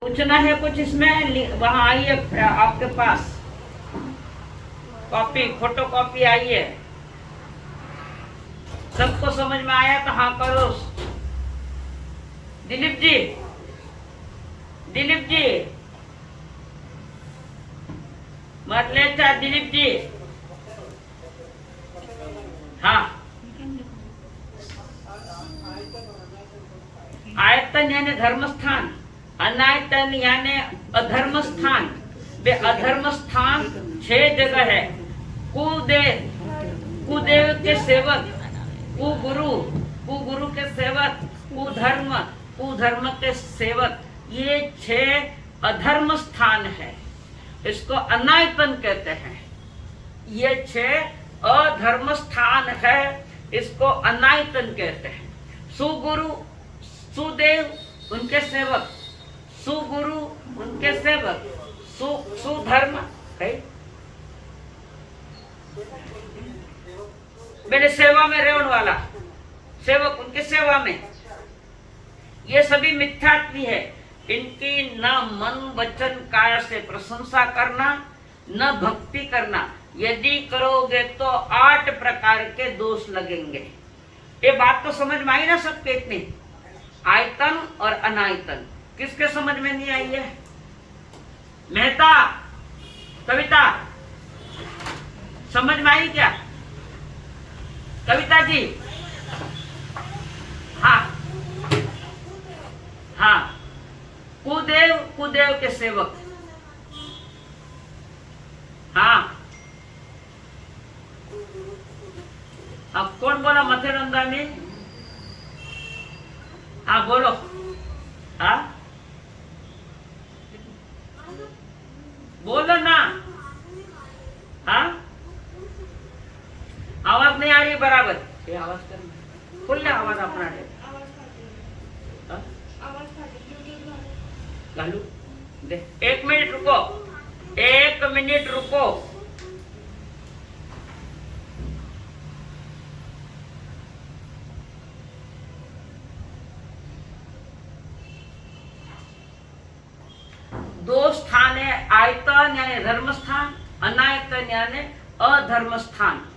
पूछना है कुछ इसमें? वहाँ आइए आपके पास कॉपी, फोटो कॉपी आई है। सबको समझ में आया तो हाँ करो। दिलीप जी, दिलीप जी मत ले चाह, दिलीप जी। हाँ, आयतन यानी धर्मस्थान, अनायतन यानी अधर्म स्थान। वे अधर्म स्थान 6 जगह है। कुदेव, कुदेव के सेवक, कुगुरु, कुगुरु के सेवक, कुधर्म, कुधर्म के सेवक, ये 6 अधर्म स्थान है। इसको अनायतन कहते हैं। ये 6 अधर्म स्थान है, इसको अनायतन कहते हैं। सुगुरु, सुदेव उनके सेवक, सुगुरु उनके सेवक, सुधर्म मेरे सेवा में रहने वाला सेवक, उनके सेवा में। ये सभी मिथ्यात्वी है। इनकी न मन वचन काया से प्रशंसा करना, न भक्ति करना। यदि करोगे तो 8 प्रकार के दोष लगेंगे। ये बात तो समझ में आई ना सबके? इतनी आयतन और अनायतन किसके समझ में नहीं आई है? मेहता, कविता समझ में आई क्या? कविता जी, हाँ हाँ। कुदेव, कुदेव के सेवक, हाँ। अब कौन बोला? मथुरंदा ने? हाँ बोलो। हाँ बोलो ना। हाँ आवाज नहीं आ रही बराबर। ये आवाज कर, खुल आवाज अपना है। लालू दे, 1 मिनट रुको, 1 मिनट रुको। दो स्थान है, आयतन यानी धर्म स्थान, अनायतन यानी अधर्म स्थान।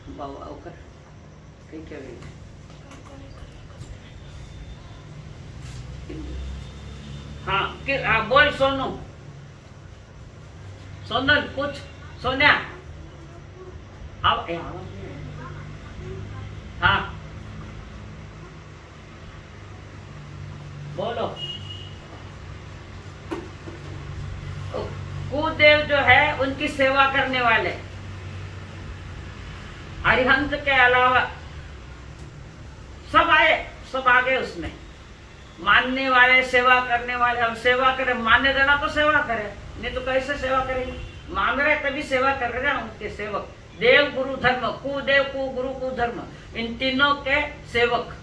हाँ बोल सोनू, सोनल कुछ, सोनिया अब हाँ बोलो। कुदेव जो है उनकी सेवा करने वाले, अरिहंत के अलावा सब आए, सब आ गए उसमें। मानने वाले, सेवा करने वाले। हम सेवा करें, मानने देना तो सेवा करें, नहीं तो कैसे सेवा करेंगे? मान रहे तभी सेवा कर रहे हैं उनके सेवक। देव, गुरु, धर्म, कुदेव, कुगुरु, कुधर्म, इन तीनों के सेवक।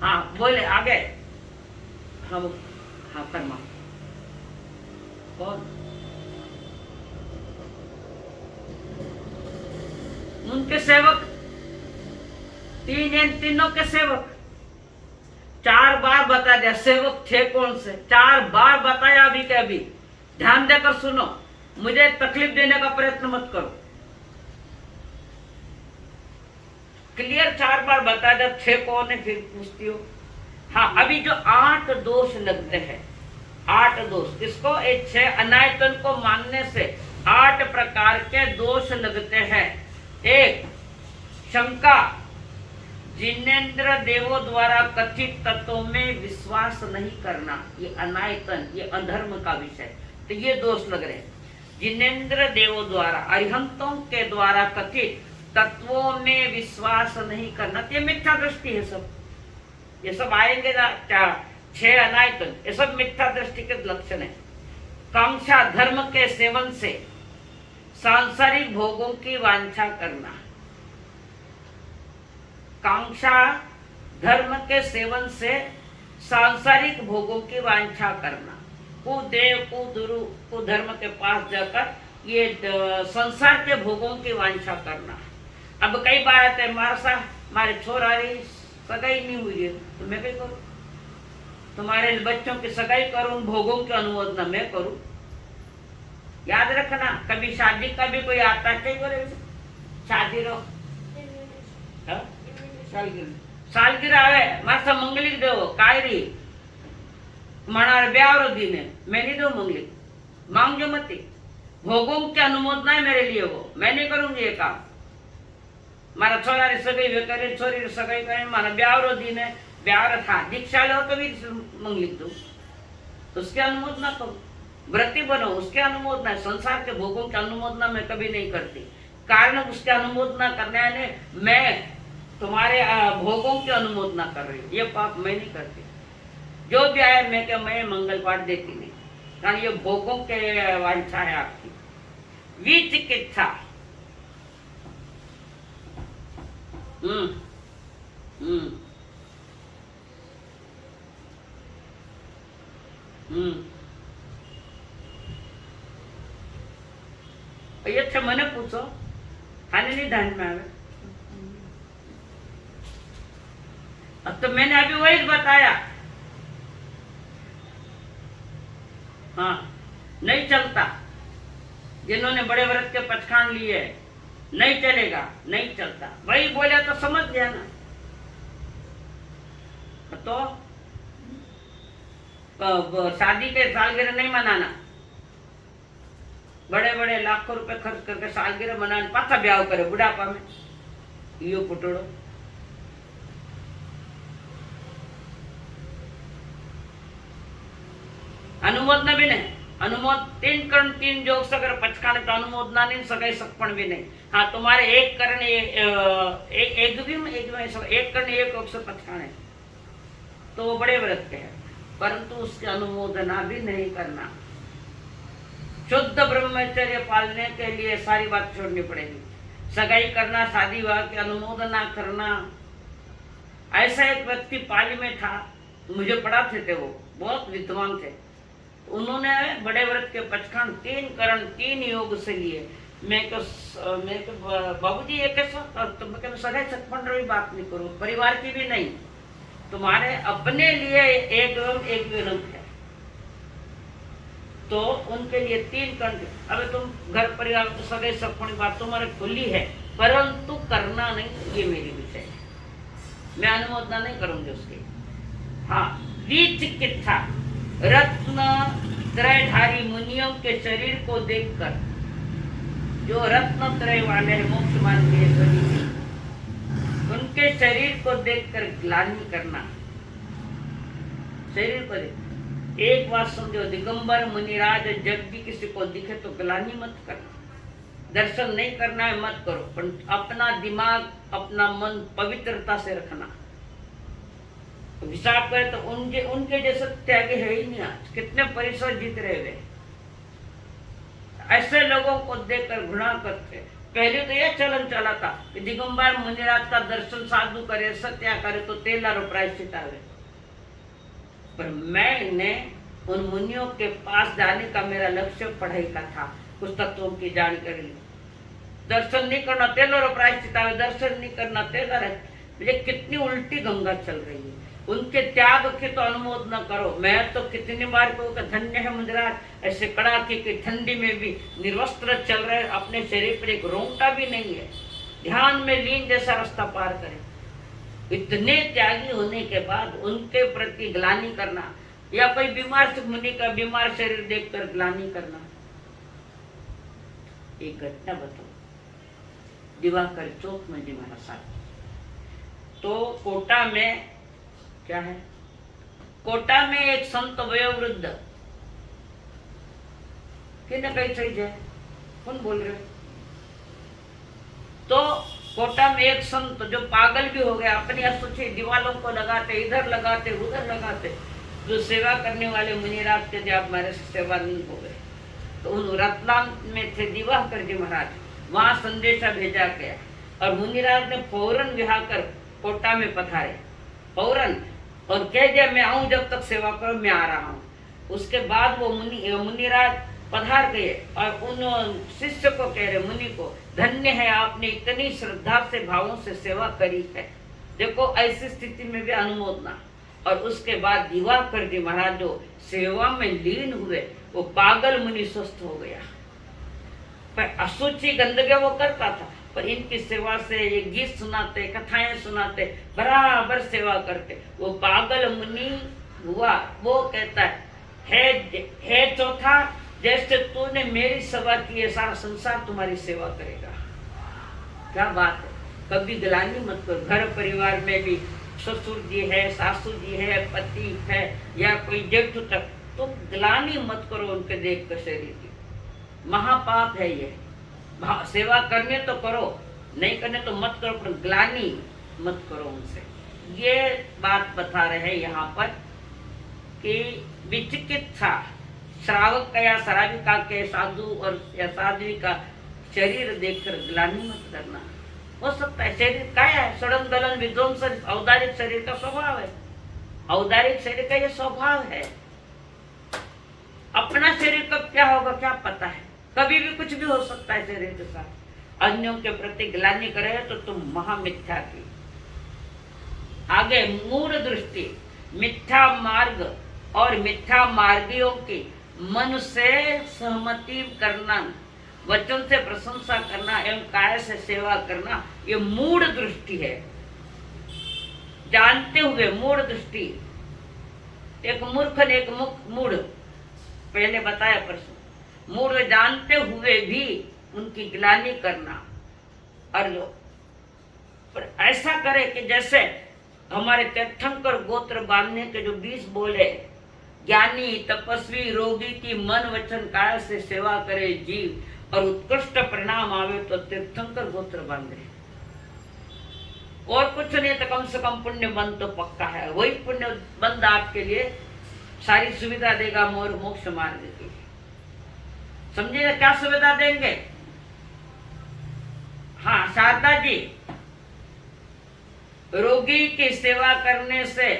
हाँ बोले आगे। हम हाँ फरमा कौन? उनके सेवक, तीनों के सेवक। 4 बार बता दिया सेवक थे कौन से, 4 बार बताया अभी के अभी। ध्यान देकर सुनो, मुझे तकलीफ देने का प्रयत्न मत करो। क्लियर 4 बार बता दिया थे कौन है, फिर पूछती हो। हाँ अभी जो 8 दोष लगते हैं, 8 दोष, इसको 6 अनायतन को मानने से 8 प्रकार के दोष लगते हैं। 1 शंका, जिनेन्द्र देवों द्वारा कथित तत्वों में विश्वास नहीं करना। ये अनायतन, ये अधर्म का विषय, तो ये दोष लग रहे हैं। जिनेन्द्र देवों द्वारा, अरिहंतों के द्वारा कथित तत्वों में विश्वास नहीं करना, तो ये मिथ्या दृष्टि है सब। ये सब आएंगे ना 6 अनायतन, ये सब मिथ्या दृष्टि के लक्षण है। कांक्षा, धर्म के सेवन से सांसारिक भोगों की वांछा करना। कांक्षा, धर्म के सेवन से सांसारिक भोगों की वांछा करना। कुदेव, कुगुरु, कुधर्म के पास जाकर ये संसार के भोगों की वांछा करना। अब कई बार आते हैं, मारे छोर आ रही, सगाई नहीं हुई है तो मैं क्या करूं? तुम्हारे बच्चों की सगाई करूं, भोगों की अनुमोदना मैं करूं। याद रखना, कभी शादी का भी कोई आता है क्या बोले शादी रो हाँ? सालगिरह आवे मासा मंगलिक देवो कायरी मनार ब्याह दिन है, मैं नहीं दो मंगलिक, मांगो मती। भोगों की अनुमोदना है मेरे लिए, वो मैं नहीं करूंगी ये काम। मारा छोरा रे सगाई वे करे, छोरी रे सगाई करे, मारा ब्याह दिन है, ब्याह था दीक्षा लो तो भी मंगलिक दो, उसकी अनुमोदना करो। व्रती बनो, उसके अनुमोदना। संसार के भोगों की अनुमोदना मैं कभी नहीं करती, कारण उसके अनुमोदना करने ने मैं तुम्हारे भोगों की अनुमोदना कर रही हूँ, ये पाप मैं नहीं करती। जो भी आए मैं मंगल पाठ देती नहीं, कारण ये भोगों के वांछा है आपकी। विचिकित्सा ये મને પૂછો खाने नहीं ध्यान में आवे। अब तो मैंने अभी वही बताया। हाँ, नहीं चलता। जिन्होंने बड़े व्रत के पचखान लिए नहीं चलेगा, नहीं चलता। वही बोले तो समझ गया ना। तो शादी के सालगिरह नहीं मनाना, बड़े बड़े लाखों रुपए खर्च करके सालगिरह मनाने पाछा ब्याह करे बुढ़ापा में, यो पुटड़ो। अनुमोदना भी नहीं, तीन कर्ण तीन जोग सगर पचखाने तो अनुमोदना नहीं, सगाई सकपण भी नहीं। हाँ, तुम्हारे एक कर्ण एक कर्ण एक अक्षर पचखाने तो वो बड़े व्रत के हैं, परंतु उसकी अनुमोदना भी नहीं करना। शुद्ध ब्रह्मचर्य पालने के लिए सारी बात छोड़नी पड़ेगी। सगाई करना, शादी विवाह की अनुमोदना करना। ऐसा एक व्यक्ति पाली में था, मुझे पढ़ाते थे, वो बहुत विद्वान थे। उन्होंने बड़े व्रत के पचखान तीन करण तीन योग से लिए। मैं बाबूजी ये कैसा, तुम सगाई सकपण रही बात नहीं करूं, परिवार की भी नहीं, तुम्हारे अपने लिए एक विनोद है, तो उनके लिए तीन कर्ण। अबे तुम घर परिवार तो सगे सकपण बात तुम्हारे खुली है, परंतु करना नहीं, ये मेरी विषय है, मैं अनुमोदना नहीं करूंगी उसकी। हाँ, विचिकित्सा रत्न त्रयधारी मुनियों के शरीर को देखकर, जो रत्न त्रय वाले हैं मोक्ष मार्ग के शरीर, उनके शरीर को देखकर ग्लानि करना। शरीर को देख, एक बात समझो, दिगंबर मुनिराज जब भी किसी को दिखे तो ग्लानि मत करना। दर्शन नहीं करना है मत करो, पर अपना दिमाग अपना मन पवित्रता से रखना। हिसाब करे तो उनके जैसे त्यागी है ही नहीं। आज कितने परिसर जीत रहे वे, ऐसे लोगों को देखकर घृणा करते। पहले तो यह चलन चला था कि दिगंबर मुनिराज का दर्शन साधु करे, सत्या करे तो 13 प्रायश्चित आवे। पर मैंने उन मुनियों के पास जाने का मेरा लक्ष्य पढ़ाई का था, कुछ तत्वों की जानकारी। दर्शन नहीं करना 13 प्रायश्चित आवे, दर्शन नहीं करना 13। मुझे कितनी उल्टी गंगा चल रही है। उनके त्याग की तो अनुमोदना करो। मैं तो कितनी बार कहूँ, धन्य है मुनिराज, ऐसे कड़ाके की ठंडी में भी निर्वस्त्र चल रहे, अपने शरीर पर एक रोंगटा भी नहीं है, ध्यान में लीन जैसा रास्ता पार करें। इतने त्यागी होने के बाद उनके प्रति ग्लानि करना, या कोई बीमार मुनि का बीमार शरीर देखकर ग्लानि करना। एक घटना बताओ, दिवाकर चौक में जी हमारा साथ, तो कोटा में क्या है, कोटा में एक संत वयोवृद्ध किने कही सही है, कौन बोल रहे, तो कोटा में एक संत जो पागल भी हो गया, अपनी असुची दीवालों को लगाते, इधर लगाते उधर लगाते, जो सेवा करने वाले मुनिराज थे, जब हमारे सेवा नहीं हो गए, तो उन रतलाम में थे दिवाकर जी महाराज, वहां संदेशा भेजा गया और मुनिराज ने फौरन विहार कर कोटा में पधारे, फौरन, और कह दिया मैं आऊं, जब तक सेवा करो मैं आ रहा हूं। उसके बाद वो मुनिराज पधार गए और उन शिष्य को कह रहे, मुनि को, धन्य है आपने इतनी श्रद्धा से भावों से सेवा करी है। देखो ऐसी स्थिति में भी अनुमोदना, और उसके बाद दिवाकर जी महाराज जो सेवा में लीन हुए, वो पागल मुनि स्वस्थ हो गया। पर अशुचि गंदगी वो करता था, पर इनकी सेवा से ये गीत सुनाते, कथाएं सुनाते, बराबर सेवा करते, वो पागल मुनि हुआ। वो कहता है चौथा, जैसे तूने मेरी सेवा की है, सारा संसार तुम्हारी सेवा करेगा। क्या बात है। कभी ग्लानि मत करो। घर परिवार में भी ससुर जी है, सासू जी है, पति है या कोई जेठ तक, तो ग्लानि मत करो उनके देख कर शरीर की। महापाप है ये। सेवा करने तो करो, नहीं करने तो मत करो, पर ग्लानि मत करो उनसे। ये बात बता रहे हैं यहाँ पर कि विचिकित्सा श्रावक का या श्राविका के, साधु और या साध्वी का शरीर देखकर ग्लानि मत करना। हो सकता है शरीर क्या है, सड़न गलन विध्वंस औदारिक शरीर का स्वभाव है। औदारिक शरीर का ये स्वभाव है। अपना शरीर कब क्या होगा क्या पता है, कभी भी कुछ भी हो सकता है शरीर के साथ। अन्यों के प्रति ग्लानि करे तो तुम महामिथ्या की। आगे मूढ़ दृष्टि, मिथ्या मार्ग और मिथ्या मार्गियों की मन से सहमति करना, वचन से प्रशंसा करना एवं काय से सेवा करना, ये मूढ़ दृष्टि है। जानते हुए मूढ़ दृष्टि, एक मूर्ख ने एक मूढ़, पहले बताया प्रश्न। मूढ़ जानते हुए भी उनकी ग्लानि करना, और पर ऐसा करे कि जैसे हमारे तीर्थंकर गोत्र बांधने के जो 20 बोले, ज्ञानी तपस्वी रोगी की मन वचन काय से सेवा करे जीव, और उत्कृष्ट परिणाम आवे तो तीर्थंकर गोत्र बांधे। और कुछ नहीं तो कम से कम पुण्य बंध तो पक्का है। वही पुण्य बंध आपके लिए सारी सुविधा देगा मोक्ष मार्ग की। समझिए क्या सुविधा देंगे। हाँ शारदा जी, रोगी की सेवा करने से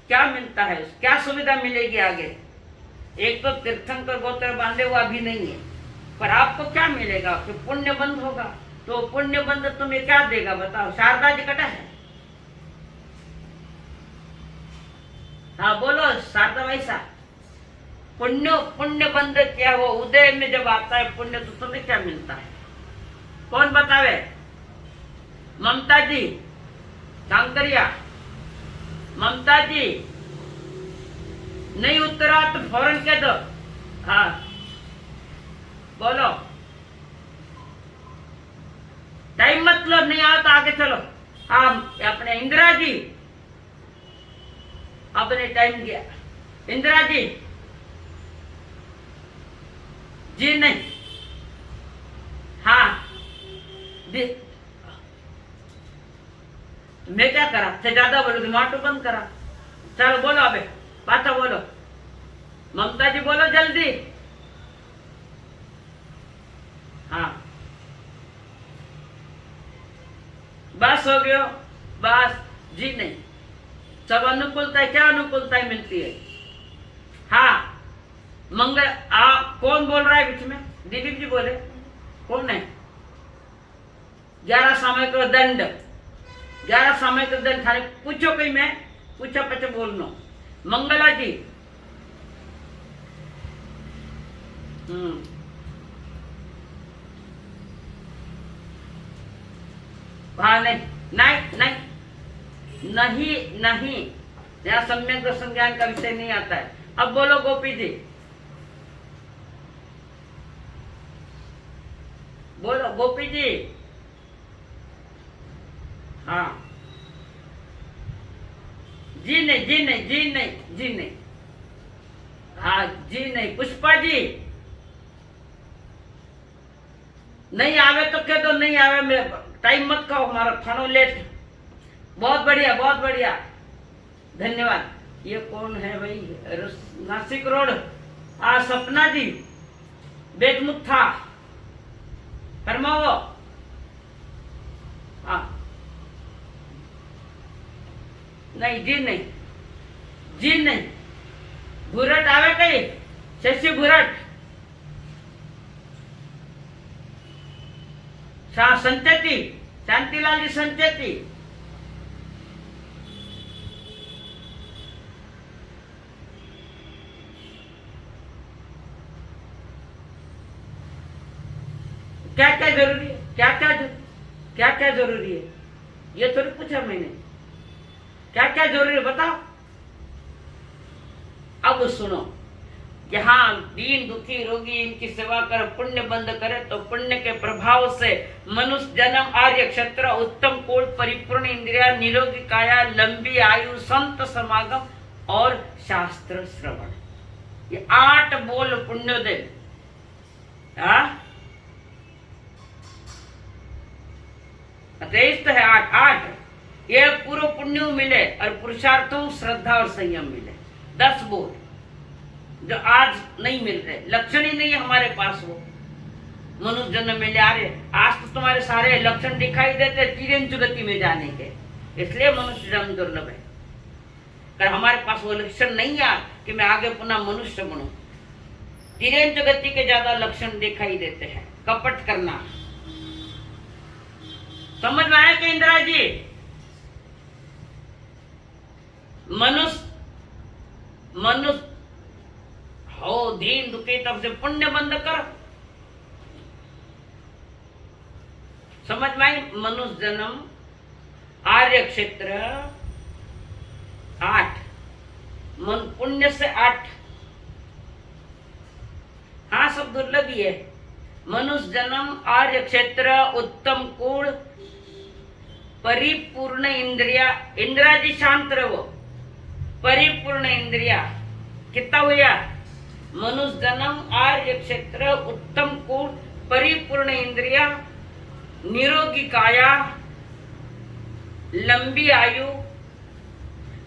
क्या मिलता है, क्या सुविधा मिलेगी आगे। एक तो तीर्थंकर गोत्र बांधे हुआ अभी नहीं है, पर आपको क्या मिलेगा कि पुण्य बंध होगा। तो पुण्य बंध तुम्हें क्या देगा बताओ। शारदा जी कटा है। हाँ बोलो शारदा भाई साहब, पुण्य बंध क्या, वो उदय में जब आता है पुण्य, तो तुम्हें क्या मिलता है, कौन बतावे। ममता जी कांकरिया, ममता जी नहीं उत्तरा तो फौरन कह दो। हाँ बोलो, टाइम मतलब नहीं आया तो आगे चलो। हाँ अपने इंदिरा जी, अपने टाइम गया। इंदिरा जी जी नहीं, हाँ मैं क्या करा से ज्यादा बोलो, दिमाग बंद करा। चलो बोलो, अबे पाछा बोलो। ममता जी बोलो जल्दी। हाँ बस हो गयो, बस जी नहीं। सब अनुकूलता, क्या अनुकूलता मिलती है। हाँ मंगल, आप कौन बोल रहा है बीच में। दिलीप जी बोले, कौन है। 11 सामयिक दंड, 11 सामयिक दंड थाने पूछो कहीं, मैं पूछा पचे बोलनो। मंगला जी हाँ नहीं नहीं नहीं नहीं नहीं, यहाँ सम्यक दर्शन ज्ञान का विषय नहीं आता है। अब बोलो गोपी जी, बोलो गोपी जी। हाँ जी नहीं जी नहीं जी नहीं जी नहीं, हाँ जी नहीं। पुष्पा जी नहीं आवे तो कह दो नहीं आवे, मैं टाइम मत खाओ, हमारा खाना लेट। बहुत बढ़िया बहुत बढ़िया, धन्यवाद। ये कौन है भाई, नासिक रोड। सपना जी बेटमुथा फरमाओ। हाँ नहीं जी नहीं जी नहीं। भूरट आवे कई, शशि भूरट। संचेती, शांतिलाल जी संचेती। क्या क्या जरूरी है, क्या क्या जरूरी है, ये थोड़ी पूछा मैंने। क्या क्या जरूरी है बताओ। अब सुनो, यहाँ दीन दुखी रोगी इनकी सेवा कर, पुण्य बंद करे तो पुण्य के प्रभाव से मनुष्य जन्म, आर्य क्षत्र, उत्तम कुल, परिपूर्ण इंद्रिया, निरोगी काया, लंबी आयु, संत समागम और शास्त्र श्रवण, ये 8 बोल पुण्योदय। तो है 8 ये पूर्व पुण्यों मिले और पुरुषार्थों श्रद्धा और संयम मिले। 10 बोल जो आज नहीं मिल रहे, लक्षण ही नहीं है हमारे पास वो मनुष्य जन्म में आ रहे। आज तो तुम्हारे सारे लक्षण दिखाई देते तिरंज गति में जाने के, इसलिए मनुष्य जन्म दुर्लभ है। पर हमारे पास वो लक्षण नहीं है कि मैं आगे पुनः मनुष्य बनूं। तिरंज गति के ज्यादा लक्षण दिखाई देते हैं। कपट करना, समझ में आया कि इंदिरा जी? मनुष्य हो दीन दुखी तब से पुण्य बंद करो। समझ में आई? मनुष्य जन्म, आर्य क्षेत्र 8, मन पुण्य से 8, हाँ सब दुर्लभ ही है। मनुष्य जन्म, आर्य क्षेत्र, उत्तम कुल, परिपूर्ण इंद्रिया, इंदिरा जी शांत रहो, परिपूर्ण इंद्रिया कितना हुआ? मनुष्य जन्म, आर्य क्षेत्र, उत्तम कुल, परिपूर्ण इंद्रिया, निरोगी काया, लंबी आयु।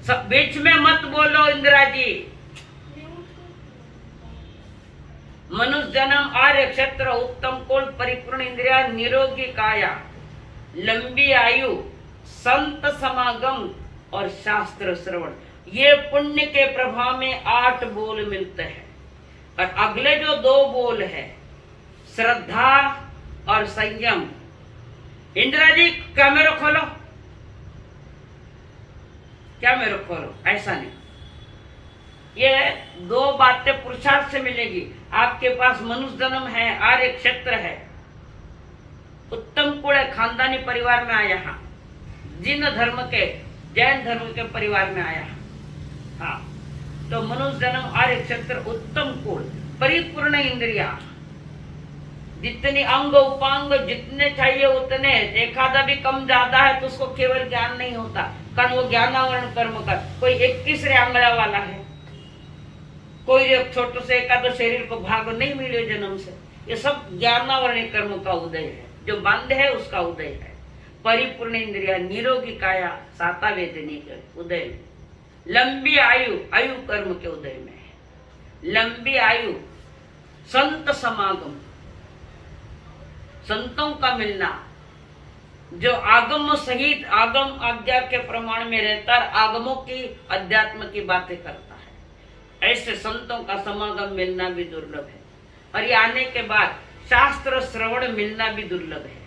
सब बीच में मत बोलो इंदिरा जी। मनुष्य जन्म, आर्य क्षेत्र, उत्तम कुल, परिपूर्ण इंद्रिया, निरोगी काया, लंबी आयु, संत समागम और शास्त्र श्रवण, ये पुण्य के प्रभाव में 8 बोल मिलते हैं। और अगले जो 2 बोल है, श्रद्धा और संयम। इंदिरा जी कैमरा खोलो, कैमरा खोलो, ऐसा नहीं। ये 2 बातें पुरुषार्थ से मिलेगी। आपके पास मनुष्य जन्म है, आर्य क्षेत्र है, उत्तम कुल है, खानदानी परिवार में आया, हाँ जिन धर्म के, जैन धर्म के परिवार में आया, हाँ तो मनुष्य जन्म, आर्य क्षेत्र, उत्तम कुल, परिपूर्ण इंद्रिया, जितनी अंग उपांग जितने चाहिए उतने, एखादा भी कम ज्यादा है तो उसको केवल ज्ञान नहीं होता, कारण वो ज्ञानावरण कर्म कर। कोई 21 आंगड़ा वाला है, कोई छोटे से एकादो शरीर को भाग नहीं मिले जन्म से, ये सब ज्ञानावरण कर्म का उदय है, जो बंद है उसका उदय है। परिपूर्ण इंद्रिया, निरोगी काया, साता वेदनी के उदय में, लंबी आयु, आयु कर्म के उदय में है, लंबी आयु, संत समागम, संतों का मिलना, जो आगम सहित आगम आज्ञा के प्रमाण में रहता है, आगमों की अध्यात्म की बातें करता है, ऐसे संतों का समागम मिलना भी दुर्लभ है। और ये आने के बाद शास्त्र श्रवण मिलना भी दुर्लभ है।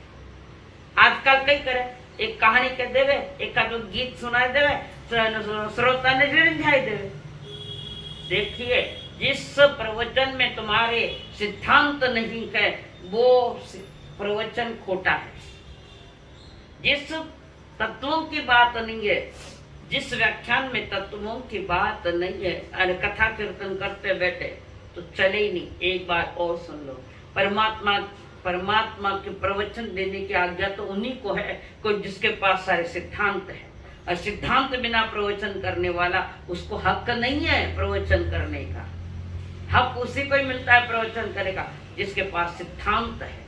आजकल कई करे, एक कहानी के देवे, एक आधो गीत सुनाए देवे, श्रोता ने रिंझाई देवे। देखिए, जिस प्रवचन में तुम्हारे सिद्धांत नहीं है वो प्रवचन खोटा है। जिस तत्वों की बात नहीं है, जिस व्याख्यान में तत्वों की बात नहीं है, अरे कथा कीर्तन करते बैठे तो चले ही नहीं। एक बार और सुन लो, परमात्मा के प्रवचन देने की आज्ञा तो उन्हीं को है, कोई जिसके पास सारे सिद्धांत है। और सिद्धांत बिना प्रवचन करने वाला, उसको हक नहीं है प्रवचन करने का। हक उसी को ही मिलता है प्रवचन करेगा जिसके पास सिद्धांत है।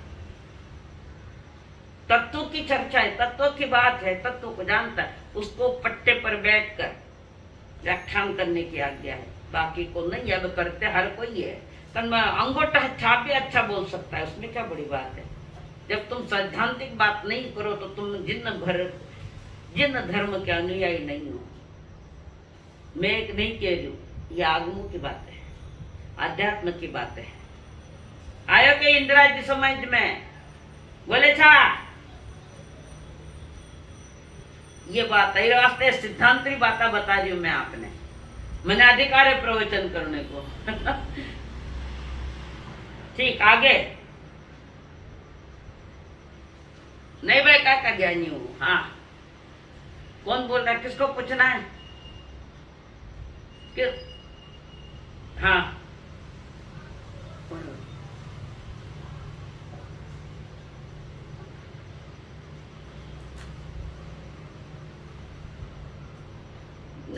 तत्व की चर्चा है, तत्व की बात है, तत्व को जानता है, उसको पट्टे पर बैठकर व्याख्यान करने की आज्ञा है, बाकी को नहीं। अब करते हर कोई है, अंगूठा छाप भी अच्छा बोल सकता है, उसमें क्या बड़ी बात है। जब तुम सैद्धांतिक बात नहीं करो तो तुम जिन धर्म के अनुयायी नहीं हो। मैं एक नहीं कह रही हूँ, ये आगमों की बात है, अध्यात्म की बात है। आयो के इंदिरा जी समझ में बोले छा ये बात है, वास्ते सिद्धांतरी बात बता रही हूँ मैं आपने, मैंने अधिकार है प्रवचन करने को। ठीक, आगे नहीं भाई का ज्ञानी हूं। हाँ, कौन बोल रहा है, किसको पूछना है कि? हाँ,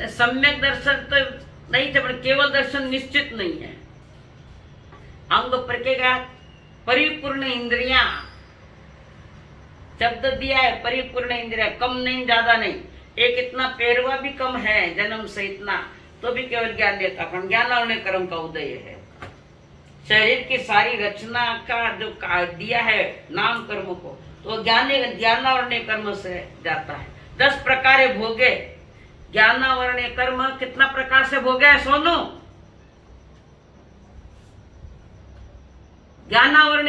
सम्यक दर्शन तो नहीं थे, पर केवल दर्शन निश्चित नहीं है। अंग प्रत्येगात परिपूर्ण इंद्रियां, शब्द दिया है परिपूर्ण इंद्रिया, कम नहीं ज्यादा नहीं। एक इतना पैरवा भी कम है जन्म से इतना, तो भी केवल ज्ञान देता, पर ज्ञान और कर्म का उदय है। शरीर की सारी रचना का जो दिया है नाम कर्म को, तो ज्ञान और कर्म से जाता है। 10 प्रकार भोगे, ज्ञानावरण कर्म कितना प्रकार से भोगे है सोनू? ज्ञानावरण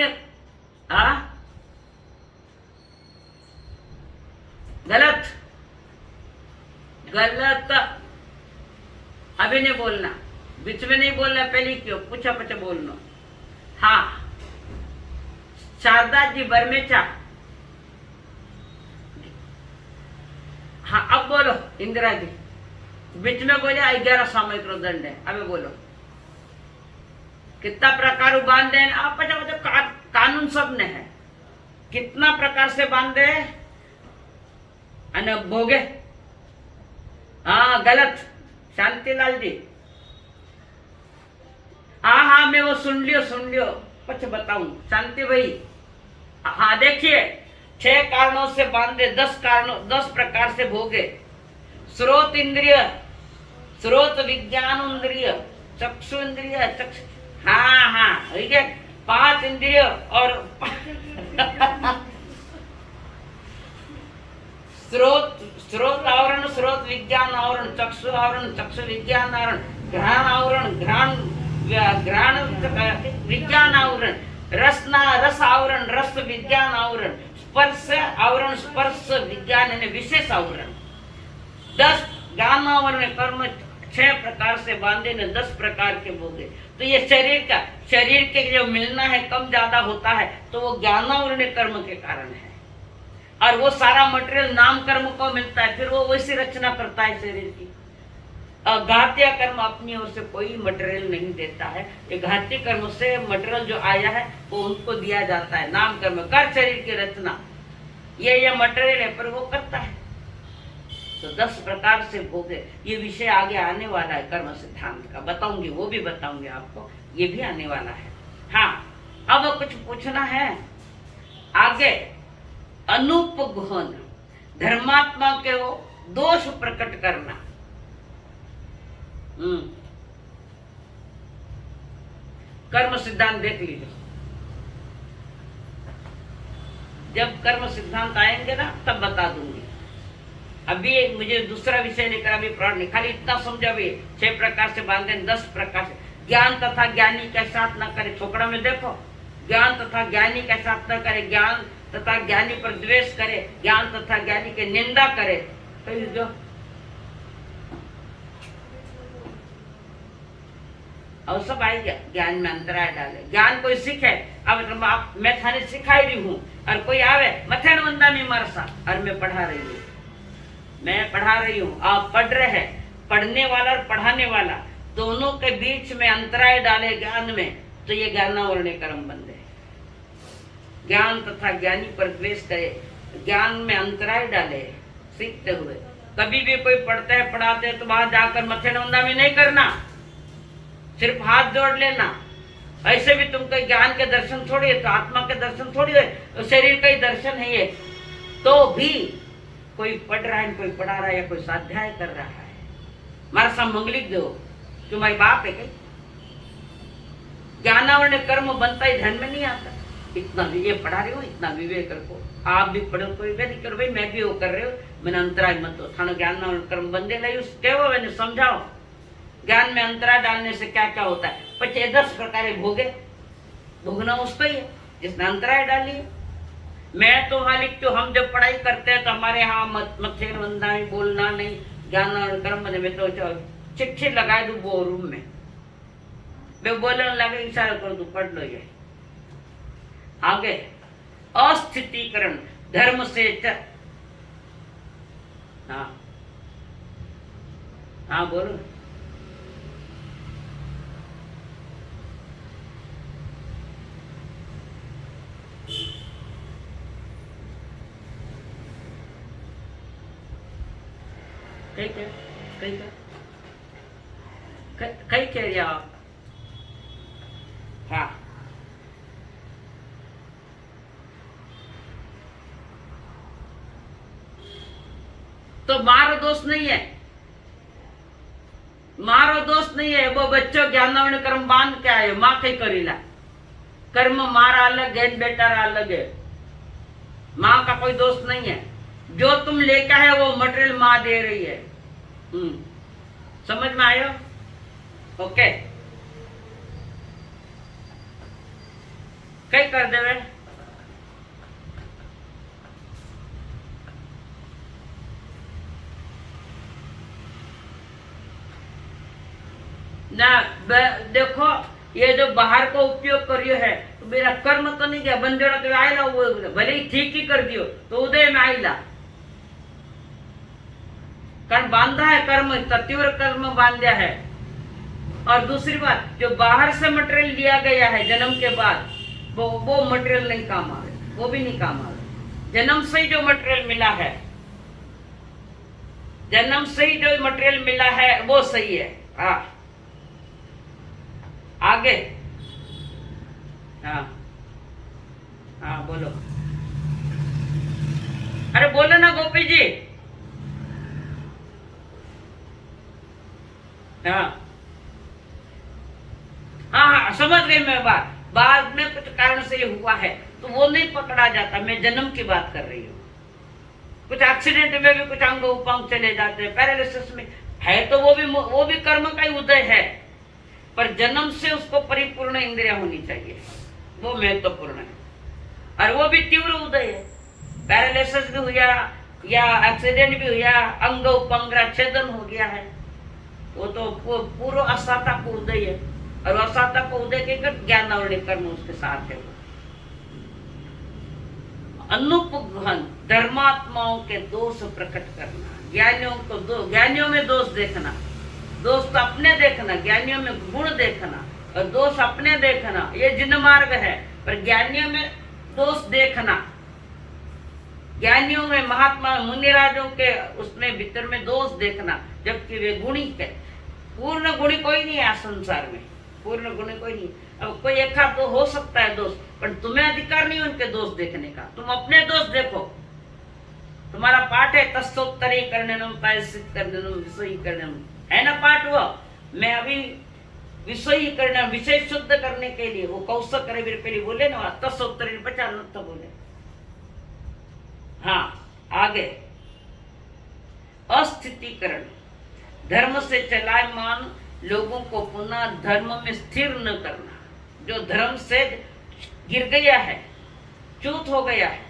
गलत गलत, अभी नहीं बोलना, बीच में नहीं बोलना, पहले क्यों पूछा पचा बोलना। हाँ, शारदा जी बरमेचा। हाँ, अब बोलो इंदिरा जी, बीच में बोले 11 सामयिक दंड है। अभी बोलो कितना प्रकार बांधे, आप पचा कानून सब ने है, कितना प्रकार से बांधे अने भोगे। हाँ गलत, शांतिलाल जी। हाँ, मैं वो सुन लियो पछ बताऊं शांति भाई। हाँ देखिए, 6 कारणों से बांधे, 10 प्रकार से भोगे। स्रोत इंद्रिय, स्रोत विज्ञान इंद्रिय, चक्षु इंद्रिय, हाँ ठीक है, 5 इंद्रिय और स्रोत आवरण, स्रोत विज्ञान आवरण, चक्षु आवरण, चक्षु विज्ञान आवरण, घ्राण आवरण, घ्राण विज्ञान आवरण, रस आवरण, रस विज्ञान आवरण, स्पर्श आवरण, स्पर्श विज्ञान यानी विशेष आवरण। 10 ज्ञान आवरण कर्म 6 प्रकार से बांधे ने 10 प्रकार के भोगे। तो ये शरीर के जो मिलना है कम ज्यादा होता है, तो वो ज्ञानावरण कर्म के कारण है। और वो सारा मटेरियल नाम कर्म को मिलता है, फिर वो वैसी रचना करता है शरीर की। घातीय कर्म अपनी ओर से कोई मटेरियल नहीं देता है, ये घातीय कर्म से मटेरियल जो आया है वो उनको दिया जाता है। नाम कर्म कर शरीर की रचना, ये मटेरियल है, पर वो करता है। तो 10 प्रकार से भोगे, ये विषय आगे आने वाला है कर्म सिद्धांत का, बताऊंगी, वो भी बताऊंगी आपको, ये भी आने वाला है। हाँ, अब कुछ पूछना है आगे। अनुपगहन, धर्मात्मा के वो दोष प्रकट करना। कर्म सिद्धांत देख लीजिए, जब कर्म सिद्धांत आएंगे ना तब बता दूंगी। अभी मुझे दूसरा विषय लेकर अभी प्राण नहीं, खाली इतना समझा भी 6 प्रकार से बांधे, 10 प्रकार से। ज्ञान तथा ज्ञानी के साथ न करे, छोकड़ा में देखो, ज्ञान तथा ज्ञानी के साथ न करे, ज्ञान तथा ज्ञानी पर द्वेष करे, ज्ञान तथा ज्ञानी के निंदा करे, तो जो और सब आएगा। ज्ञान में अंतराय डाले, ज्ञान कोई सीखे, अब मैं थाने सिखाई रही हूँ और कोई आवे मथेण वंदा में मरसा, और मैं पढ़ा रही हूँ, आप पढ़ रहे हैं, पढ़ने वाला और पढ़ाने वाला दोनों के बीच में अंतराय डाले ज्ञान में, तो ये ज्ञानावरण कर्म बंधे। ज्ञान तथा ज्ञानी पर द्वेष करे, ज्ञान में अंतराय डाले सीखते हुए। कभी भी कोई पढ़ता है पढ़ाते है तो वहां जाकर मथे नंदा में नहीं करना, सिर्फ हाथ जोड़ लेना। ऐसे भी तुमको ज्ञान के दर्शन थोड़ी है, तो आत्मा के दर्शन थोड़ी है, तो शरीर का ही दर्शन है ये। तो भी कोई पढ़ रहा है, कोई पढ़ा रहा है, या कोई स्वाध्याय कर रहा है, हमारा सब मंगलिक दो, तुम्हारी बाप है कहीं। ज्ञानावरण कर्म बनता ही ध्यान में नहीं आता। इतना ये पढ़ा रही हूँ, इतना विवेक रखो, आप भी पढ़ो, कोई भी नहीं करो भाई, मैं भी वो कर रही हूँ, मैंने अंतराय मत हो, थानो ज्ञानावरण कर्म बंदे नहीं, कहो मैंने समझाओ ज्ञान में अंतराय डालने से क्या क्या होता है। 10 प्रकार भोगे, भोगना उसको ही है जिसने अंतराय डाली है। मैं तो मालिक, तो हम जब पढ़ाई करते हैं तो हमारे यहाँ मथे वंदा में बोलना नहीं, ज्ञान कर्म में तो चिट्ठी लगा दू वो रूम में, मैं बोलने लगे इशारा कर दू, पढ़ लो ये। आगे अस्थितीकरण, धर्म से हाँ हाँ बोलो। ठीक है, ठीक है, कई कह रहे आप। हाँ तो मारो दोष नहीं है, मारो दोष नहीं है। वो बच्चों ज्ञान कर्म बांध के आयो, माँ कई करीला कर्म मारा अलग है, बेटा अलग है। माँ का कोई दोष नहीं है। जो तुम लेकर है वो मटेरियल माँ दे रही है। समझ में आयो? ओके, कई कर देवे ना। देखो ये जो बाहर को उपयोग करियो है तो मेरा कर्म तो नहीं गया, बंदेड़ा तो आयला वो भले ही ठीक ही कर दियो तो उदय में आयला कर्म बांधा है, कर्म तीव्र कर्म बांधा है। और दूसरी बात, जो बाहर से मटेरियल लिया गया है जन्म के बाद, वो मटेरियल नहीं काम आवे, वो भी नहीं काम आवे। जन्म से ही जो मटेरियल मिला है, जन्म से ही जो मटेरियल मिला है वो सही है। हाँ आगे। हाँ हाँ बोलो, अरे बोलो ना गोपी जी। हाँ हाँ हाँ समझ गई मैं बात। बाद में कुछ कारण से ये हुआ है तो वो नहीं पकड़ा जाता। मैं जन्म की बात कर रही हूँ। कुछ एक्सीडेंट में भी कुछ अंग उपांग चले जाते हैं, पैरालिसिस में है तो वो भी कर्म का ही उदय है। पर जन्म से उसको परिपूर्ण इंद्रिया होनी चाहिए, वो महत्वपूर्ण है। और वो भी तीव्र उदय है। पैरालिसिस भी हुआ या एक्सीडेंट भी हुआ, अंग उपांग छेदन हो गया है, वो तो पूर्व असाता को उदय है। और असाता को उदय के ज्ञान और कर्म उसके साथ है। अनुपगहन धर्मात्माओं के दोष प्रकट करना, ज्ञानियों को ज्ञानियों में दोष देखना, दोष तो अपने देखना, ज्ञानियों में गुण देखना और दोष अपने देखना, ये जिन मार्ग है। पर ज्ञानियों में दोष देखना, ज्ञानियों में महात्मा मुनिराजों के उसमें भीतर में दोष देखना, जबकि वे गुणी के पूर्ण गुणी कोई नहीं है संसार में, पूर्ण गुणी कोई नहीं। अब कोई एक तो हो सकता है दोष, पर तुम्हें अधिकार नहीं उनके दोष देखने का। तुम अपने दोष देखो। तुम्हारा पाठ है तत्सोत्तरी करनेनम प्रायश्चित करनेनम विषयी करनेनम, है ना पाठ वो। मैं अभी विषयी करना, विषय शुद्ध करने के लिए वो कौशल करे पहले बोले ना, तत्सोत्तरी 50 न तो बोले। हाँ आगे, अस्थितीकरण, धर्म से चलायमान लोगों को पुनः धर्म में स्थिर न करना। जो धर्म से गिर गया है, च्युत हो गया है,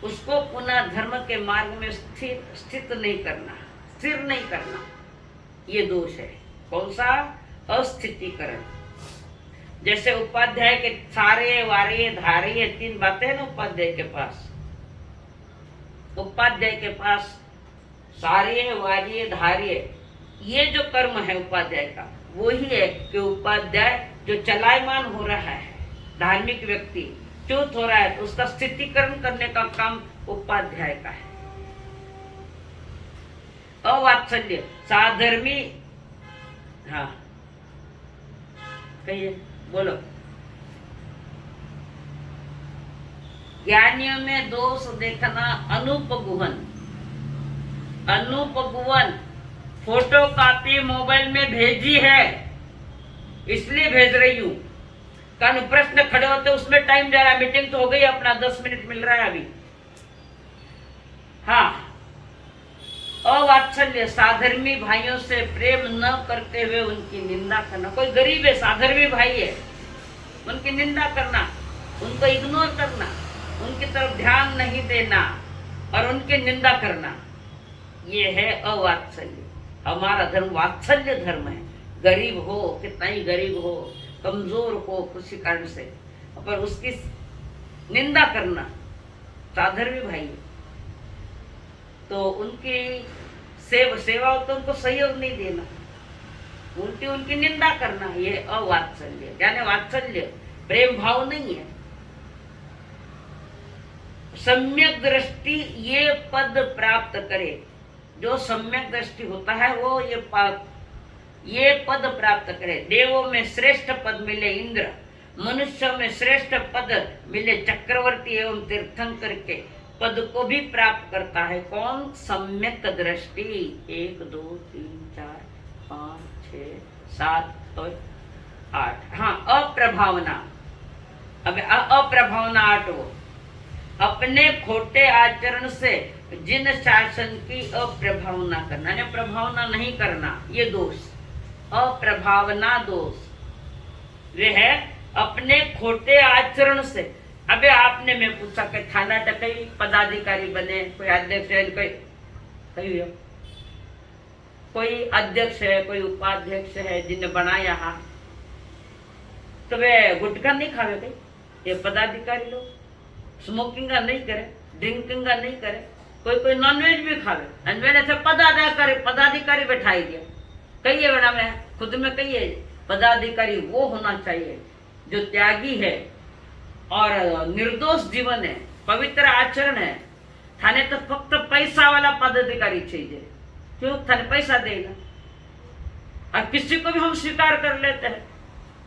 उसको पुनः धर्म के मार्ग में स्थित नहीं करना, स्थिर नहीं करना, ये दोष है। कौन सा? अस्थितीकरण। जैसे उपाध्याय के सारे वारे धारे, ये 3 बातें हैं ना उपाध्याय के पास। उपाध्याय के पास सारे वार्य धार्य, ये जो कर्म है उपाध्याय का, वही है कि उपाध्याय जो चलायमान हो रहा है, धार्मिक व्यक्ति च्युत हो रहा है, तो उसका स्थितीकरण करने का काम उपाध्याय का है। अवात्सल्य, साधर्मी। हाँ कहिए, बोलो। ज्ञानियों में दोष देखना, अनुपगुहन। अनुपगुहन फोटो कॉपी मोबाइल में भेजी है, इसलिए भेज रही हूं। कारण प्रश्न खड़े होते उसमें टाइम जा रहा है, मीटिंग तो हो गई अपना, 10 मिनट मिल रहा है अभी। हाँ, अवात्सल्य, साधर्मी भाइयों से प्रेम न करते हुए उनकी निंदा करना। कोई गरीब है, साधर्मी भाई है, उनकी निंदा करना, उनको इग्नोर करना, उनकी तरफ ध्यान नहीं देना और उनकी निंदा करना, ये है अवात्सल्य। हमारा धर्म वात्सल्य धर्म है। गरीब हो, कितना ही गरीब हो, कमजोर हो किसी कारण से, पर उसकी निंदा करना, साधर्मी भाई है, तो उनकी सेवा तो उनको सहयोग नहीं देना, उनकी निंदा करना, ये अवात्सल्य। यानी वात्सल्य प्रेम भाव नहीं है। सम्यक दृष्टि ये पद प्राप्त करे, जो सम्यक दृष्टि होता है वो ये पद प्राप्त करे। देवों में श्रेष्ठ पद मिले इंद्र, मनुष्य में श्रेष्ठ पद मिले चक्रवर्ती एवं तीर्थंकर के पद को भी प्राप्त करता है। कौन? सम्यक दृष्टि। 1 2 3 4 5 6 7 और 8। हाँ, अप्रभावना। अब अप्रभावना 8 वो अपने खोटे आचरण से जिन शासन की अप्रभावना करना, यानी प्रभावना नहीं करना, ये दोष, अप्रभावना दोष वे है अपने खोटे आचरण से। अबे आपने मैं पूछा कि थाना टकई पदाधिकारी बने, कोई अध्यक्ष है, कोई अध्यक्ष है, कोई उपाध्यक्ष है जिन्हें बनाया, हाँ, तो वे गुटखा नहीं खावे कहीं? ये पदाधिकारी लोग स्मोकिंग का नहीं करे, ड्रिंकिंग का नहीं करे, कोई नॉनवेज भी खावे। मैंने तो पदाधिकारी बैठाई दिया। कहिए बेटा, मैं खुद में कहिए, पदाधिकारी वो होना चाहिए जो त्यागी है और निर्दोष जीवन है, पवित्र आचरण है। थाने तो फक्त पैसा वाला पदाधिकारी चाहिए। क्यों? थाने पैसा देगा। और किसी को भी हम स्वीकार कर लेते हैं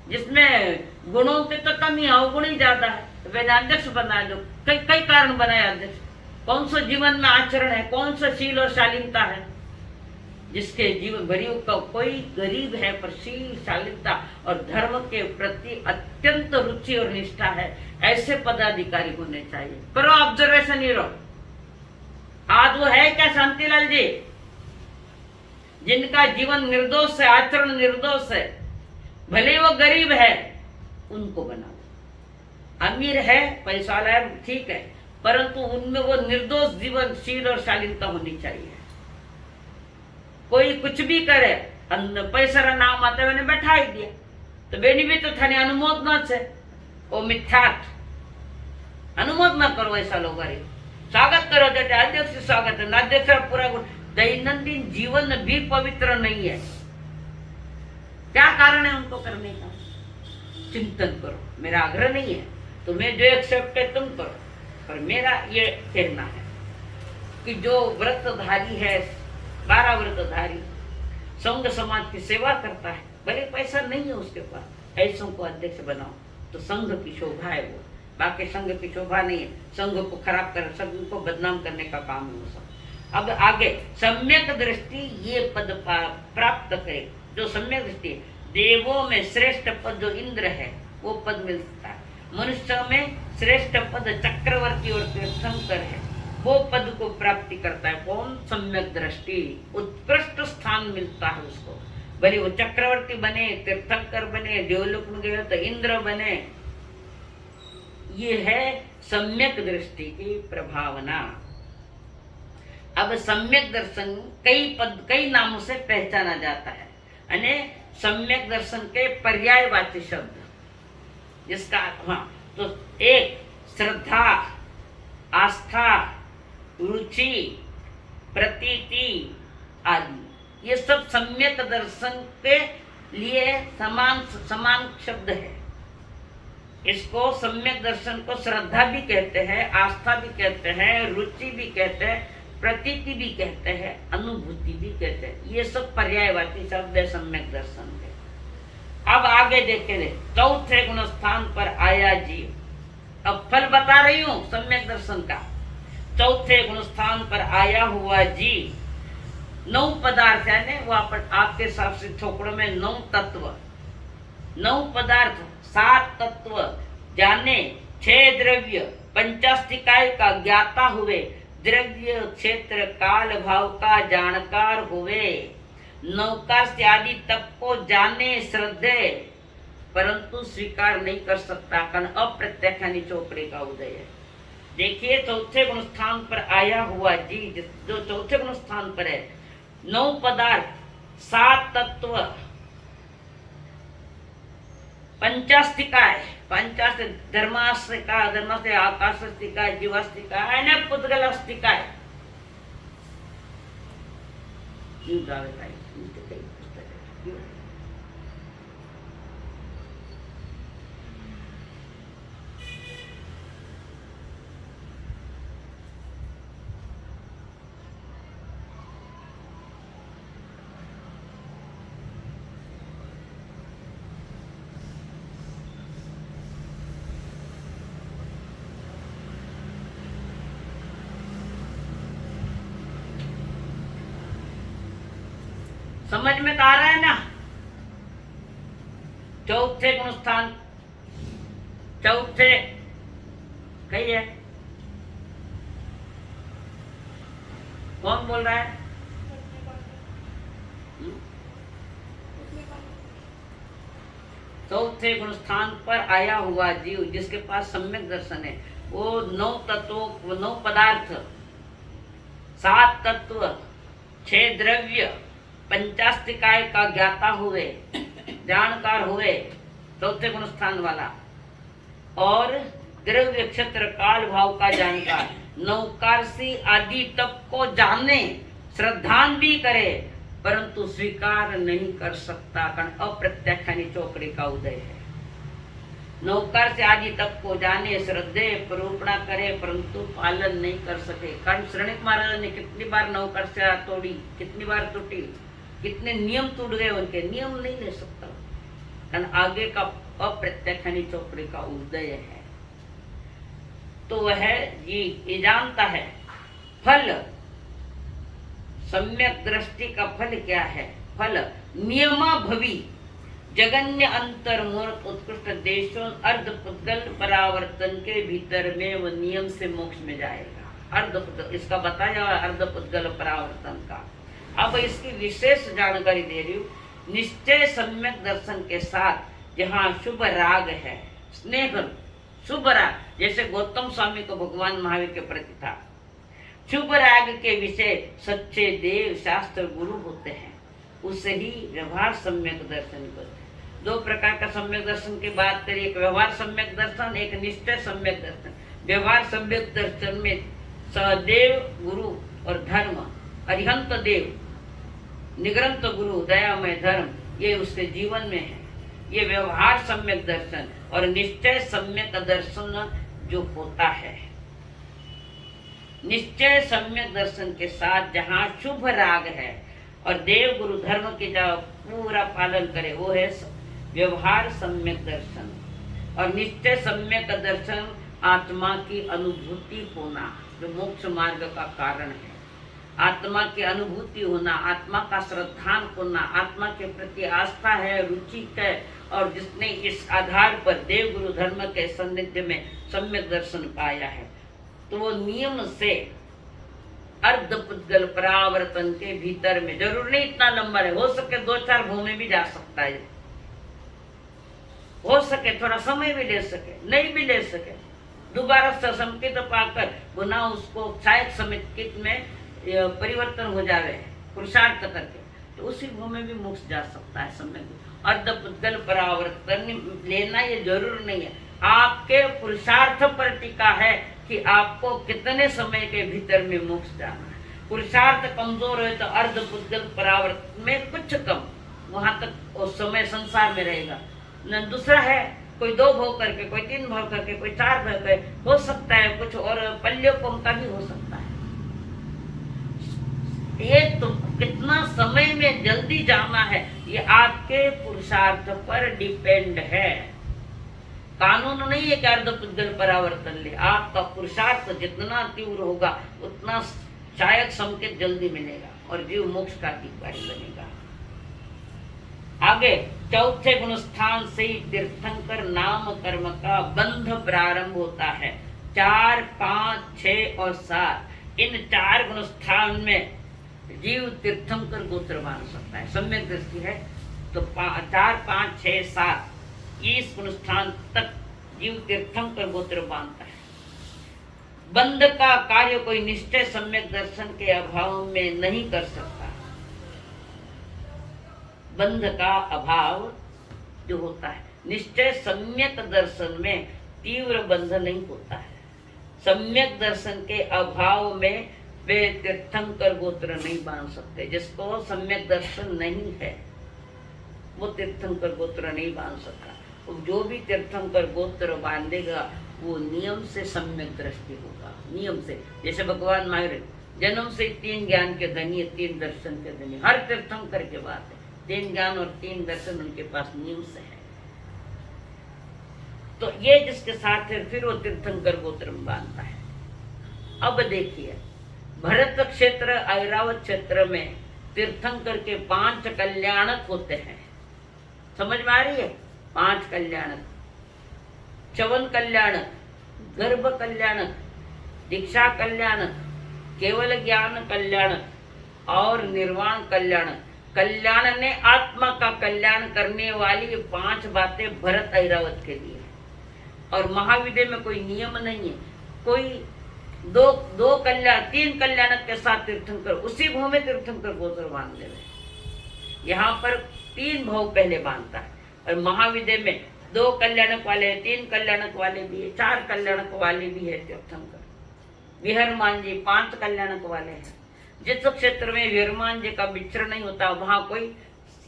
जिसमें गुणों की तो कमी है, अवगुण ही ज्यादा है, तो मैंने अध्यक्ष बनाया। जो कई कारण बनाया अध्यक्ष। कौन सा जीवन में आचरण है, कौन सा शील और शालीनता है, जिसके जीवन गरीब का कोई गरीब है पर शील शालीनता और धर्म के प्रति अत्यंत रुचि और निष्ठा है, ऐसे पदाधिकारी होने चाहिए। करो ऑब्जर्वेशन ही रहो। आज वो है क्या शांतिलाल जी, जिनका जीवन निर्दोष है, आचरण निर्दोष है, भले वो गरीब है, उनको बना दो। अमीर है, पैसा वाला है, ठीक है, परंतु उनमें वो निर्दोष जीवन, शील और शालीनता होनी चाहिए। कोई कुछ भी करे, पैसा नाम आते मैंने बैठा ही दिया, तो बेनी भी तो थाने अनुमोद न छे, वो मिथ्यात अनुमोद न करो। ऐसा लोग स्वागत करो, जैसे अध्यक्ष स्वागत है, अध्यक्ष पूरा दैनंदिन जीवन भी पवित्र नहीं है। क्या कारण है उनको करने का? चिंतन करो। मेरा आग्रह नहीं है, तुम्हें जो एक्सेप्ट है तुम करो, पर मेरा ये कहना है कि जो व्रतधारी है, 12 व्रतधारी, संघ समाज की सेवा करता है, भले पैसा नहीं है उसके पास, ऐसों को अध्यक्ष बनाओ तो संघ की शोभा है वो, बाकी संघ की शोभा नहीं है। संघ को खराब कर, संघ को बदनाम करने का काम है वो सब। अब आगे सम्यक दृष्टि ये पद प्राप्त करे, जो सम्यक दृष्टि। देवों में श्रेष्ठ पद जो इंद्र है वो पद मिलता है, मनुष्य में श्रेष्ठ पद चक्रवर्ती और तीर्थंकर है, वो पद को प्राप्ति करता है। कौन? सम्यक दृष्टि। उत्कृष्ट स्थान मिलता है उसको, भले वो चक्रवर्ती बने, तीर्थंकर बने, देवलोक में गए तो इंद्र बने। ये है सम्यक दृष्टि की प्रभावना। अब सम्यक दर्शन कई नामों से पहचाना जाता है, यानी सम्यक दर्शन के पर्यायवाची शब्द, जिसका तो एक श्रद्धा, आस्था, रुचि, प्रतीति आदि, ये सब सम्यक दर्शन के लिए समान शब्द है। इसको सम्यक दर्शन को श्रद्धा भी कहते हैं, आस्था भी कहते हैं, रुचि भी कहते हैं, प्रतीति भी कहते हैं, अनुभूति भी कहते हैं। ये सब पर्यायवाची शब्द है सम्यक दर्शन के। अब आगे देखेंगे, चौथे गुण स्थान पर आया जीव। अब फल बता रही हूं सम्यक दर्शन का। चौथे गुण स्थान पर आया हुआ जीव 9 पदार्थ, यानी वो आपके हिसाब से थोकड़ों में 9 तत्व, 9 पदार्थ, 7 तत्व जाने, 6 द्रव्य, पंचास्तिकाय का ज्ञाता हुए, द्रव्य क्षेत्र काल भाव का जानकार हुए, नौकास्य आदि तप को जाने श्रद्धे, परंतु स्वीकार नहीं कर सकता, कारण अप्रत्यक्ष चौकड़े का उदय है। देखिए चौथे गुण स्थान पर आया हुआ जी, जो चौथे गुण स्थान पर है, 9 पदार्थ, 7 तत्व, पंचास्तिकाय, पंचास्ते धर्मास्तिका, धर्मास्ते आकाशस्तिका, जीवास्तिका आणि पुद्गलास्तिका आहे. जीव जावे काय काही पुस्तक आहे. समझ में तो आ रहा है ना. चौथे गुण स्थान, चौथे कही है, कौन बोल रहा है? चौथे गुण स्थान पर आया हुआ जीव जिसके पास सम्यक दर्शन है, वो 9 तत्वों, 9 पदार्थ, 7 तत्व, 6 द्रव्य, पंचास्तिकाय का ज्ञाता हुए, जानकार हुए, चौथे गुण स्थान वाला, और द्रव्य क्षेत्र काल भाव का जानकार, नौकारसी आदि तप को जाने, श्रद्धान भी करे परंतु स्वीकार नहीं कर सकता, कारण अप्रत्याख्यानी चौकड़ी का उदय है. नौकर से आदि तप को जाने, श्रद्धे परूपणा करे परंतु पालन नहीं कर सके. कारण श्रवणिक महाराज ने कितनी बार नौकर से तोड़ी, कितनी बार टूटी, कितने नियम टूट गए उनके, नियम नहीं ले सकता, कारण आगे का अप्रत्याख्यानी चौकड़ी का उदय है. तो वह ये जानता है फल, सम्यक दृष्टि का फल क्या है. फल नियमाभवी जगन्य अंतर मूर्त उत्कृष्ट देशों अर्ध पुद्गल परावर्तन के भीतर में वो नियम से मोक्ष में जाएगा. अर्ध पुद्गल इसका बताया अर्ध पुद्गल परावर्तन का. अब इसकी विशेष जानकारी दे रही हूँ. निश्चय सम्यक दर्शन के साथ जहाँ शुभ राग है, स्नेह, शुभ राग, जैसे गौतम स्वामी को भगवान महावीर के प्रति था, शुभ राग के विषय सच्चे देव शास्त्र गुरु होते हैं, उसे ही व्यवहार सम्यक दर्शन करते हैं. 2 प्रकार का सम्यक दर्शन की बात करिए, एक व्यवहार सम्यक दर्शन, एक निश्चय सम्यक दर्शन. व्यवहार सम्यक दर्शन में सदेव गुरु और धर्म, अरिहंत देव, निग्रंथ गुरु, दयामय धर्म, ये उसके जीवन में है. ये व्यवहार सम्यक दर्शन. और निश्चय सम्यक दर्शन जो होता है, निश्चय सम्यक दर्शन के साथ जहाँ शुभ राग है और देव गुरु धर्म के जो पूरा पालन करे, वो है व्यवहार सम्यक दर्शन. और निश्चय सम्यक दर्शन आत्मा की अनुभूति होना, जो मोक्ष मार्ग का कारण है. आत्मा की अनुभूति होना, आत्मा का श्रद्धान होना, आत्मा के प्रति आस्था है, रुचि है, और जिसने इस आधार पर देव गुरु धर्म के सानिध्य में सम्यक दर्शन पाया है, तो वो नियम से अर्ध पुद्गल परावर्तन के भीतर में, जरूर नहीं इतना लंबा है, हो सके 2-4 भूमि भी जा सकता है, हो सके थोड़ा समय भी ले सके, नहीं भी ले सके, दोबारा संकित पाकर पुनः उसको शायद समित में परिवर्तन हो जावे पुरुषार्थ करके, तो उसी भूमि में भी मोक्ष जा सकता है. समय अर्ध पुद्गल परावर्तन लेना ये जरूर नहीं है, आपके पुरुषार्थ पर टिका है कि आपको कितने समय के भीतर में मोक्ष जाना है. पुरुषार्थ कमजोर है तो अर्ध पुद्गल परावर्तन में कुछ कम, वहां तक उस समय संसार में रहेगा. न दूसरा है कोई 2 भाव करके, कोई 3 भाव करके, कोई 4 भाव करके, हो सकता है कुछ और पल्योपम का भी हो सकता है. ये तो कितना समय में जल्दी जाना है, ये आपके पुरुषार्थ पर डिपेंड है. कानून नहीं है कि अर्ध पुद्गल परावर्तन ले, आपका पुरुषार्थ जितना तीव्र होगा उतना शायद संकेत जल्दी मिलेगा और जीव मोक्ष का अधिकारी बनेगा. आगे चौथे गुण स्थान से ही तीर्थंकर नाम कर्म का बंध प्रारंभ होता है. 4, 5, 6 और 7 इन 4 गुण स्थान में जीव तीर्थंकर गोत्र मान सकता है. सम्यक दृष्टि है तो 4, 5, 6, 7 इस गुण स्थान तक जीव तीर्थंकर गोत्र बांधता है. बंध का कार्य कोई निश्चय सम्यक दर्शन के अभाव में नहीं कर सकता. बंध का अभाव जो होता है, निश्चय सम्यक दर्शन में तीव्र बंध नहीं होता है। सम्यक दर्शन के अभाव में वे तीर्थंकर गोत्र नहीं बांध सकते। जिसको सम्यक दर्शन नहीं है वो तीर्थंकर गोत्र नहीं बांध सकता। तो जो भी तीर्थंकर गोत्र बांधेगा वो नियम से सम्यक दृष्टि होगा। नियम से, जैसे भगवान महावीर जन्म से 3 ज्ञान के धनी है, 3 दर्शन के धनी। हर तीर्थंकर के बात है, 3 ज्ञान और 3 दर्शन उनके पास नियम से है। तो ये जिसके साथ है फिर वो तीर्थंकर गोत्र में बांधता है। अब देखिए, भरत क्षेत्र ऐरावत क्षेत्र में तीर्थंकर के 5 कल्याणक होते हैं। समझ में आ रही है? 5 कल्याणक, चवन कल्याणक, गर्भ कल्याणक, दीक्षा कल्याणक, केवल ज्ञान कल्याणक और निर्वाण कल्याणक। कल्याण ने आत्मा का कल्याण करने वाली 5 बातें भरत ऐरावत के लिए। और महाविद्य में कोई नियम नहीं है। कोई दो कल्याण 3 कल्याणक के साथ तीर्थंकर उसी भाव में तीर्थंकर गोत्र बांध ले। यहाँ पर 3 भाव पहले बांधता है। और महाविद्य में 2 कल्याणक वाले, 3 कल्याणक वाले भी है, 4 कल्याणक वाले भी है तीर्थंकर। विहरमान जी 5 कल्याणक वाले हैं। जिस क्षेत्र में विहरमान जी का विचरण नहीं होता वहां कोई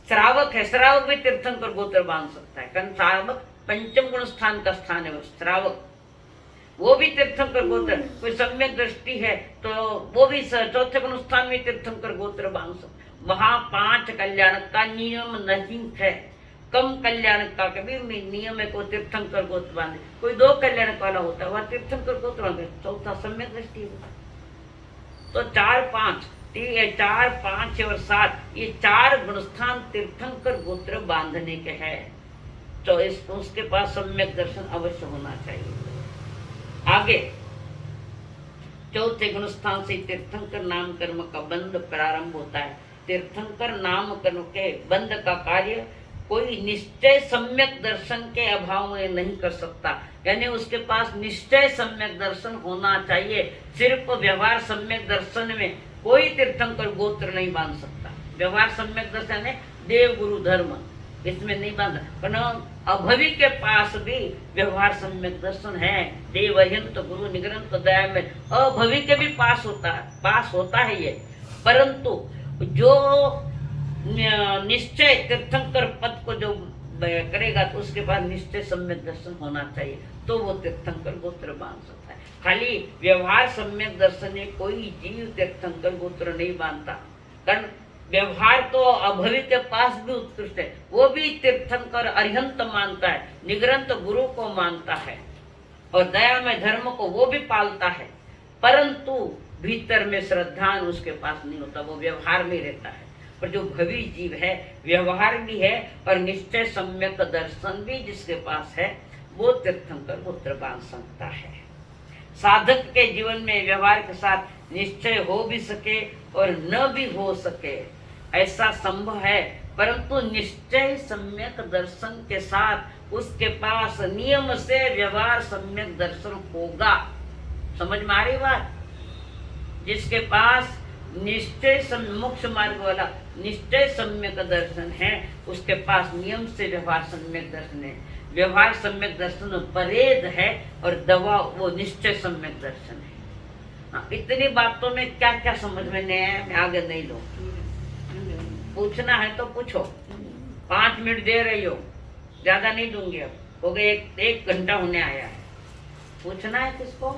श्रावक है, श्रावक भी तीर्थंकर गोत्र बांध सकता है। कारण श्रावक पंचम गुण स्थान का स्थान है। वो श्रावक वो भी तीर्थंकर गोत्र, कोई सम्यक दृष्टि है तो वो भी 4थे गुण स्थान में तीर्थंकर गोत्र बांध सकता। वहां 5 कल्याणक का नियम नहीं है। कम कल्याणक का कभी नियम है कोई तीर्थंकर गोत्र बांधे। कोई 2 कल्याणक वाला होता है वह तीर्थंकर गोत्र बांधे, 4था सम्यक दृष्टि होता। तो 4, 5, 4, 5 और 7 ये 4 गुणस्थान तीर्थंकर गोत्र बांधने के हैं। तो उसके पास सम्यक दर्शन अवश्य होना चाहिए। आगे 4थे गुणस्थान से तीर्थंकर नाम कर्म का बंध प्रारंभ होता है। तीर्थंकर नाम कर्म के बंध का कार्य कोई निश्चय सम्यक दर्शन के अभाव में नहीं कर सकता। यानी उसके पास निश्चय सम्यक दर्शन होना चाहिए। सिर्फ व्यवहार सम्यक दर्शन में कोई तीर्थंकर गोत्र नहीं बांध सकता। व्यवहार सम्यक दर्शन है देव गुरु धर्म, इसमें नहीं बांधा। पर अभवी के पास भी व्यवहार सम्यक दर्शन है। देव अहिंत गुरु निग्रंथ दया में अभवी के भी पास होता है ये। परंतु जो निश्चय तीर्थंकर पद को जो करेगा तो उसके बाद निश्चय सम्यक दर्शन होना चाहिए, तो वो तीर्थंकर गोत्र बांध सकता है। खाली व्यवहार सम्यक दर्शन में कोई जीव तीर्थंकर गोत्र नहीं बांधता। कारण व्यवहार तो अभवी के पास भी उत्कृष्ट है, वो भी तीर्थंकर अरिहंत मानता है, निग्रंथ गुरु को मानता है और दया में धर्म को वो भी पालता है। परंतु भीतर में श्रद्धा उसके पास नहीं होता, वो व्यवहार में रहता है। पर जो भवी जीव है व्यवहार भी है और निश्चय सम्यक दर्शन भी जिसके पास है वो तीर्थंकर गोत्र बांध सकता है। साधक के जीवन में व्यवहार के साथ निश्चय हो भी सके और न भी हो सके ऐसा संभव है, परंतु निश्चय सम्यक दर्शन के साथ उसके पास नियम से व्यवहार सम्यक दर्शन होगा। समझ में आ रही बात? जिसके पास निश्चय मोक्ष मार्ग वाला निश्चय सम्यक दर्शन है उसके पास नियम से व्यवहार सम्यक दर्शन है। व्यवहार सम्यक दर्शन परेद है और दवा वो निश्चय सम्यक दर्शन है। इतनी बातों में क्या क्या समझ में नहीं आया मैं आगे नहीं लूँ। पूछना है तो पूछो, 5 मिनट दे रही हो, ज्यादा नहीं दूंगी। अब हो गए 1 घंटा होने आया है। पूछना है किसको?